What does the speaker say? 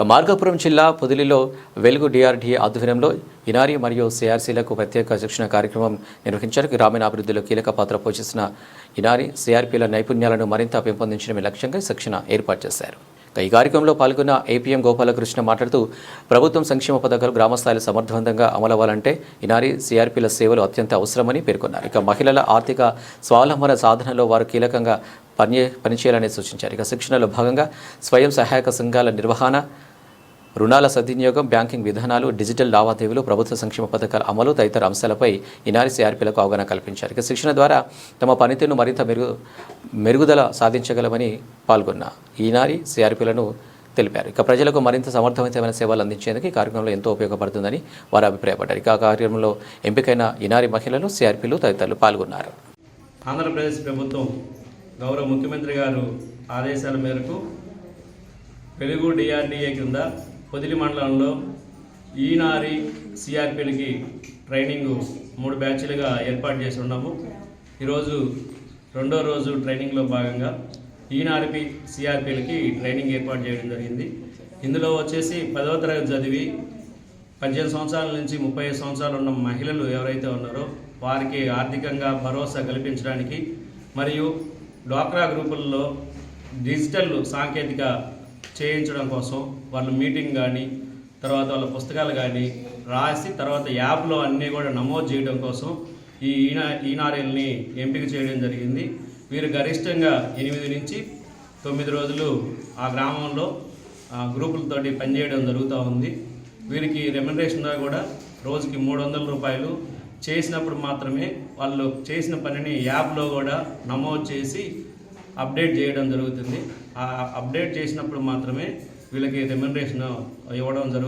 మార్కాపురం జిల్లా పొదిలిలో వెలుగు డిఆర్డీఏ ఆధ్వర్యంలో ఇనారి మరియు సిఆర్సీలకు ప్రత్యేక శిక్షణ కార్యక్రమం నిర్వహించారు. గ్రామీణాభివృద్ధిలో కీలక పాత్ర పోషిస్తున్న ఇనారి సిఆర్పీల నైపుణ్యాలను మరింత పెంపొందించడమే లక్ష్యంగా శిక్షణ ఏర్పాటు చేశారు. ఈ కార్యక్రమంలో పాల్గొన్న ఏపీఎం గోపాలకృష్ణ మాట్లాడుతూ ప్రభుత్వం సంక్షేమ పథకాలు గ్రామస్థాయిలో సమర్థవంతంగా అమలవ్వాలంటే ఇనారి సిఆర్పీల సేవలు అత్యంత అవసరమని పేర్కొన్నారు. మహిళల ఆర్థిక స్వావలంబన సాధనలో వారు కీలకంగా పనిచేయాలని సూచించారు. శిక్షణలో భాగంగా స్వయం సహాయక సంఘాల నిర్వహణ, రుణాల సద్వినియోగం, బ్యాంకింగ్ విధానాలు, డిజిటల్ లావాదేవీలు, ప్రభుత్వ సంక్షేమ పథకాల అమలు తదితర అంశాలపై ఇనారి సిఆర్పీలకు అవగాహన కల్పించారు. శిక్షణ ద్వారా తమ పనితీరును మరింత మెరుగుదల సాధించగలమని పాల్గొన్న ఈనారి సిఆర్పీలను తెలిపారు. ప్రజలకు మరింత సమర్థవంతమైన సేవలు అందించేందుకు ఈ కార్యక్రమంలో ఎంతో ఉపయోగపడుతుందని వారు అభిప్రాయపడ్డారు. ఆ కార్యక్రమంలో ఎంపికైన ఇనారి మహిళలు, సిఆర్పీలు తదితరులు పాల్గొన్నారు. ఆంధ్రప్రదేశ్ ప్రభుత్వం గౌరవ ముఖ్యమంత్రి గారు ఆదేశాల మేరకు వెలుగు డిఆర్డీఏ కింద పొదిలి మండలంలో ఈనారి సిఆర్పీలకి ట్రైనింగ్ 3 బ్యాచ్లుగా ఏర్పాటు చేసి ఉన్నాము. ఈరోజు 2వ రోజు ట్రైనింగ్లో భాగంగా ఈనారి సిఆర్పీలకి ట్రైనింగ్ ఏర్పాటు చేయడం జరిగింది. ఇందులో వచ్చేసి 10వ తరగతి చదివి 18 సంవత్సరాల నుంచి 35 సంవత్సరాలు ఉన్న మహిళలు ఎవరైతే ఉన్నారో వారికి ఆర్థికంగా భరోసా కల్పించడానికి మరియు డ్వాక్రా గ్రూపుల్లో డిజిటల్ సాంకేతిక చేయించడం కోసం వాళ్ళ మీటింగ్ కానీ తర్వాత వాళ్ళ పుస్తకాలు కానీ రాసి తర్వాత యాప్లో అన్నీ కూడా నమోదు చేయడం కోసం ఈ ఈనారీల్ని ఎంపిక చేయడం జరిగింది. వీరు గరిష్టంగా 8 నుంచి 9 రోజులు ఆ గ్రామంలో గ్రూపులతోటి పనిచేయడం జరుగుతూ ఉంది. వీరికి రెమ్యునరేషన్గా కూడా రోజుకి 300 రూపాయలు చేసినప్పుడు మాత్రమే వాళ్ళు చేసిన పనిని యాప్లో కూడా నమోదు చేసి అప్డేట్ చేయడం జరుగుతుంది. ఆ అప్డేట్ చేసినప్పుడు మాత్రమే వీళ్ళకి రెమ్యునరేషన్ ఇవ్వడం జరుగుతుంది.